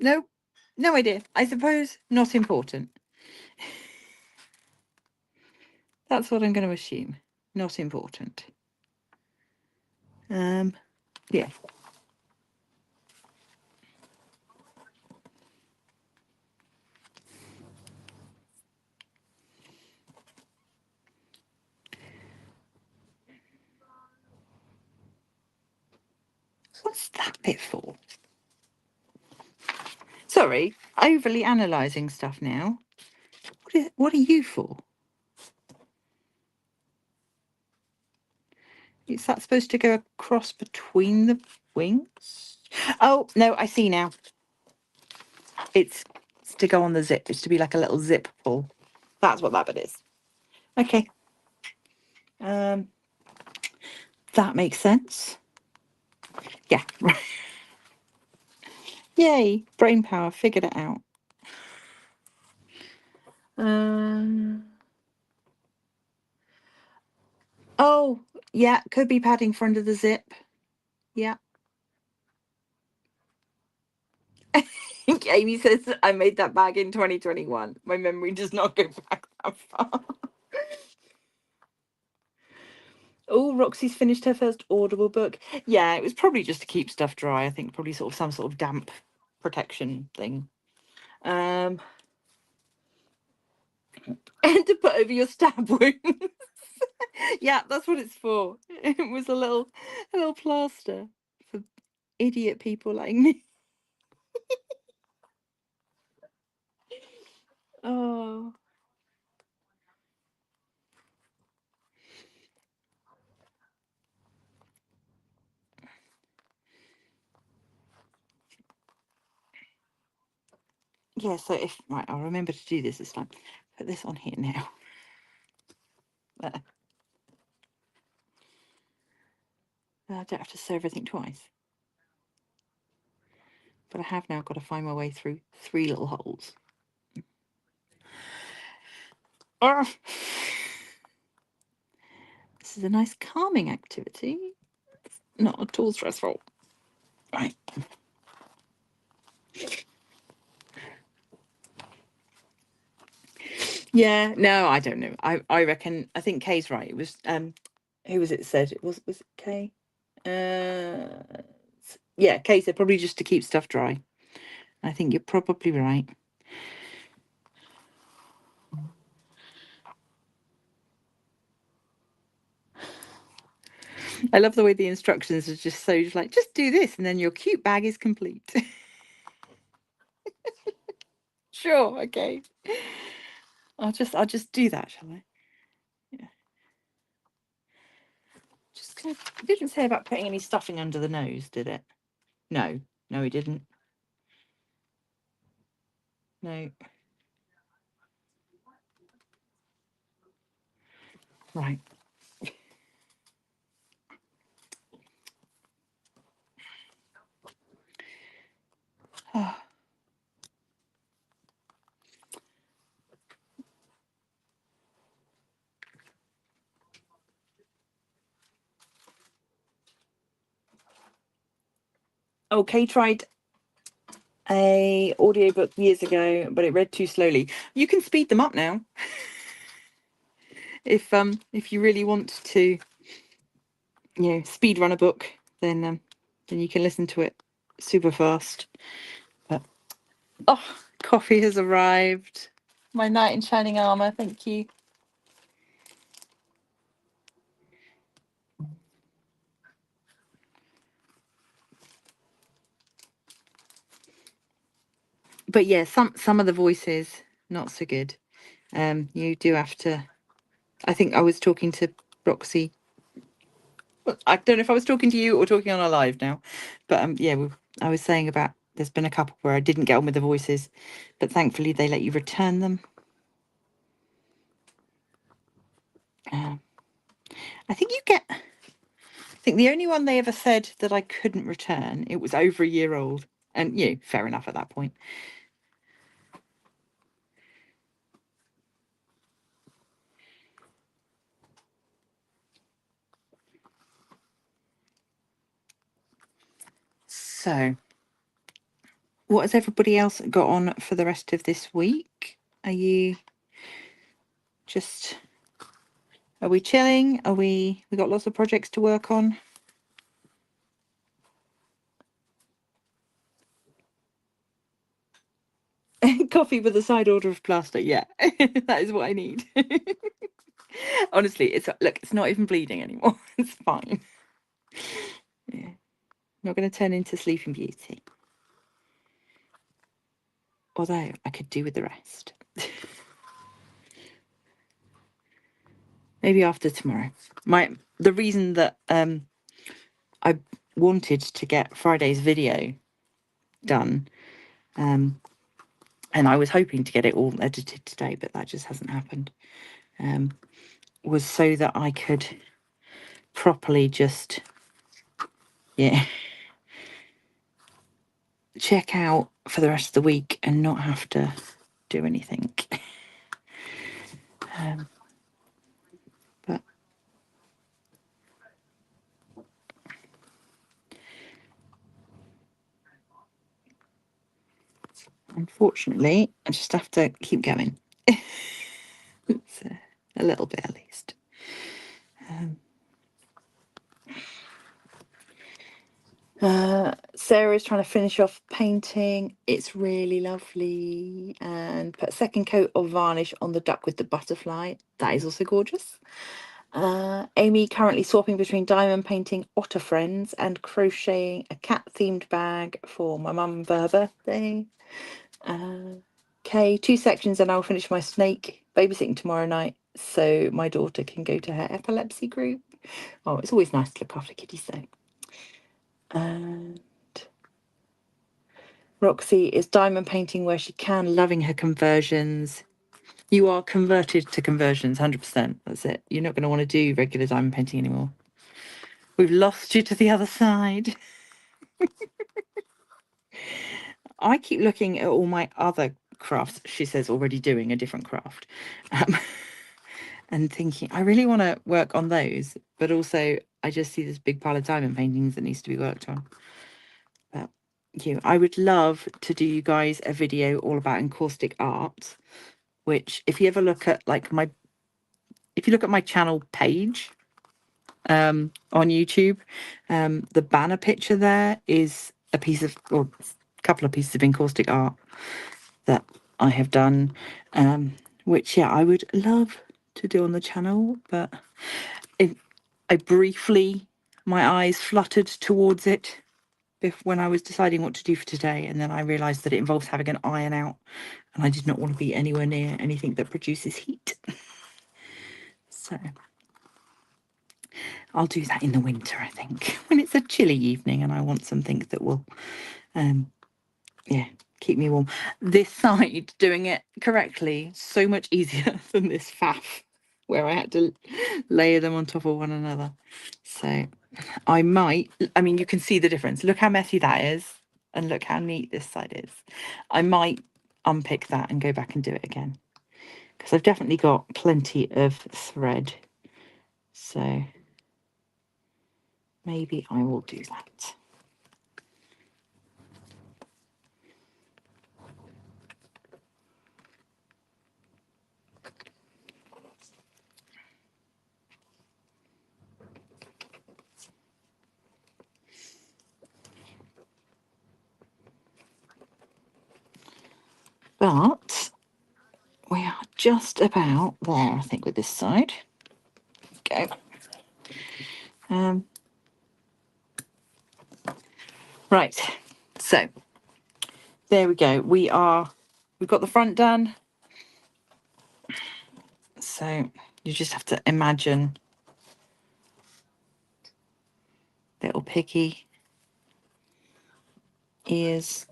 No, no idea. I suppose not important. That's what I'm going to assume. Not important. Yeah. What's that bit for? Sorry, overly analysing stuff now. What are you for? Is that supposed to go across between the wings? Oh, no, I see now. It's to go on the zip. It's to be like a little zip pull. That's what that bit is. Okay. That makes sense. Yeah. Yay, brain power, figured it out. Oh, yeah, could be padding for under the zip. Yeah. Amy says I made that bag in 2021. My memory does not go back that far. Oh, Roxy's finished her first Audible book. Yeah, it was probably just to keep stuff dry. I think probably sort of some sort of damp protection thing. And to put over your stab wounds. Yeah, that's what it's for. It was a little plaster for idiot people like me. Oh. Yeah, so right, I'll remember to do this time. Put this on here now. There. I don't have to sew everything twice. But I have now got to find my way through 3 little holes. This is a nice calming activity. It's not at all stressful. Right. Yeah, no, I don't know. I reckon, I think Kay's right. It was, who was it said? Was it Kay? Yeah, Kay said probably just to keep stuff dry. I think you're probably right. I love the way the instructions are just so like, just do this and then your cute bag is complete. Sure, okay. I'll just do that, shall I? Yeah. Just gonna, it didn't say about putting any stuffing under the nose, did it? No, no, it didn't. No. Right. Oh. Okay, tried a audiobook years ago, but it read too slowly. You can speed them up now. If you really want to, speed run a book, then you can listen to it super fast. But oh, coffee has arrived. My knight in shining armor, thank you. But yeah, some of the voices not so good. You do have to. I think I was talking to Roxy. I don't know if I was talking to you or talking on our live now, but yeah, I was saying about there's been a couple where I didn't get on with the voices, but thankfully they let you return them. I think the only one they ever said that I couldn't return, it was over a year old. And, you know, fair enough at that point. So, what has everybody else got on for the rest of this week? Are you just... Are we chilling? We got lots of projects to work on? Coffee with a side order of plaster. Yeah, that is what I need. Honestly, it's not even bleeding anymore. It's fine. Yeah, not going to turn into Sleeping Beauty. Although I could do with the rest. Maybe after tomorrow. The reason that I wanted to get Friday's video done, and I was hoping to get it all edited today, but that just hasn't happened, was so that I could properly just, check out for the rest of the week and not have to do anything. But unfortunately, I just have to keep going. It's a little bit at least. Sarah's trying to finish off painting. It's really lovely. And put a second coat of varnish on the duck with the butterfly. That is also gorgeous. Amy currently swapping between diamond painting otter friends and crocheting a cat themed bag for my mum for her birthday. Okay, 2 sections and I'll finish my snake. Babysitting tomorrow night so my daughter can go to her epilepsy group. Oh, it's always nice to look after kitties though. And Roxy is diamond painting where she can, loving her conversions. You are converted to conversions, 100%. That's it. You're not going to want to do regular diamond painting anymore. We've lost you to the other side. I keep looking at all my other crafts, she says, already doing a different craft. And thinking, I really want to work on those, but also I just see this big pile of diamond paintings that needs to be worked on. But I would love to do you guys a video all about encaustic art, which if you ever look at if you look at my channel page on YouTube, the banner picture there is a couple of pieces of encaustic art that I have done, which I would love to do on the channel, but my eyes fluttered towards it when I was deciding what to do for today, and then I realised that it involves having an iron out, and I did not want to be anywhere near anything that produces heat. So I'll do that in the winter, I think, when it's a chilly evening and I want something that will, keep me warm. This side, doing it correctly, so much easier than this faff where I had to layer them on top of one another. So I mean, you can see the difference. Look how messy that is, and look how neat this side is. I might unpick that and go back and do it again, because I've definitely got plenty of thread. So maybe I will do that. But we are just about there, I think, with this side. Go. Right, so there we go. We've got the front done. So you just have to imagine little Piggy ears.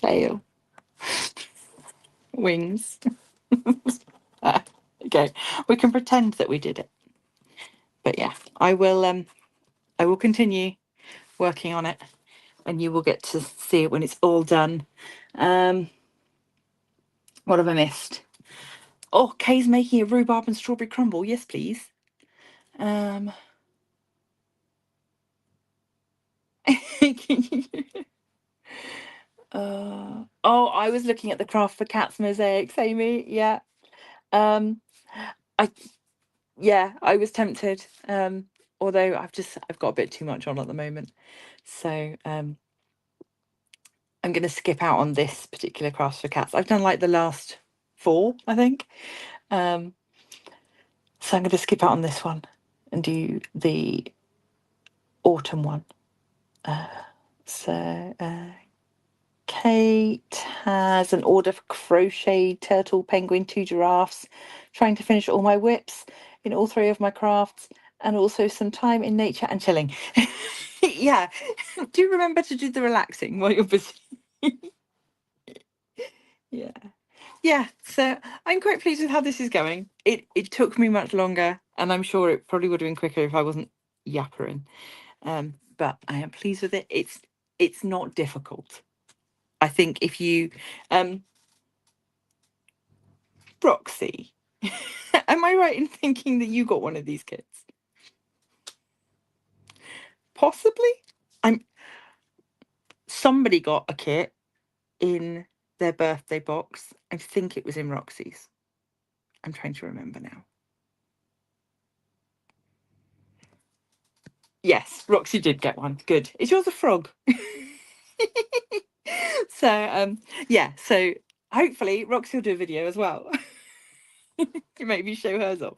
tail, wings. Okay, we can pretend that we did it. But yeah, I will continue working on it, and you will get to see it when it's all done. What have I missed? Oh, Kay's making a rhubarb and strawberry crumble. Yes, please. Oh, I was looking at the Craft for Cats mosaics, Amy. Yeah. I was tempted. Although I've got a bit too much on at the moment. So I'm going to skip out on this particular Craft for Cats. I've done like the last 4, I think. So I'm going to skip out on this one and do the autumn one. Kate has an order for crochet, turtle, penguin, 2 giraffes, trying to finish all my whips in all 3 of my crafts, and also some time in nature and chilling. Yeah, do remember to do the relaxing while you're busy. Yeah, so I'm quite pleased with how this is going. It took me much longer, and I'm sure it probably would have been quicker if I wasn't yappering. But I am pleased with it. It's not difficult. I think if you Roxy, am I right in thinking that you got one of these kits? Possibly. Somebody got a kit in their birthday box. I think it was in Roxy's. I'm trying to remember now. Yes, Roxy did get one. Good. Is yours a frog? So yeah, so hopefully Roxy will do a video as well. Maybe show hers off.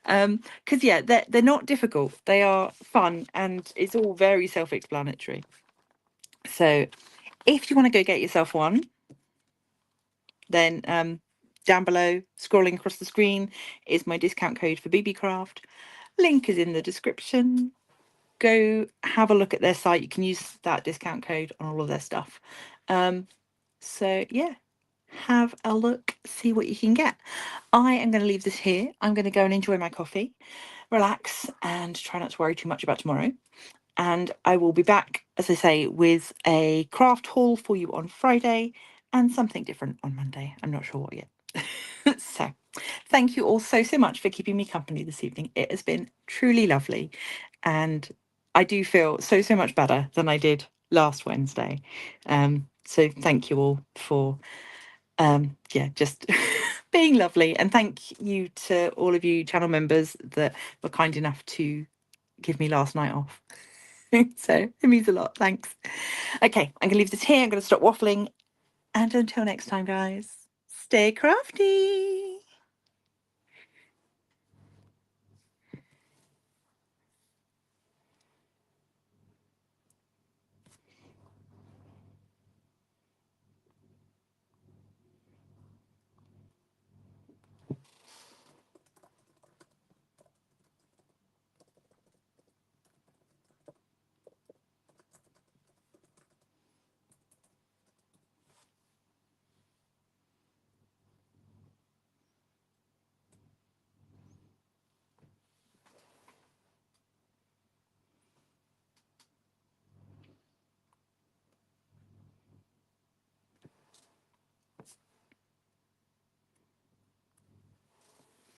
Because yeah, they're not difficult. They are fun, and it's all very self-explanatory. So if you want to go get yourself one, then down below, scrolling across the screen, is my discount code for BeeBeeCraft. Link is in the description. Go have a look at their site. You can use that discount code on all of their stuff. So yeah, have a look, see what you can get. I am going to leave this here. I'm going to go and enjoy my coffee, relax, and try not to worry too much about tomorrow. And I will be back, as I say, with a craft haul for you on Friday and something different on Monday. I'm not sure what yet. So thank you all so much for keeping me company this evening. It has been truly lovely, and I do feel so much better than I did last Wednesday. So thank you all for just being lovely, and thank you to all of you channel members that were kind enough to give me last night off. So it means a lot. Thanks. Okay, I'm gonna leave this here. I'm gonna stop waffling, and until next time, guys, stay crafty.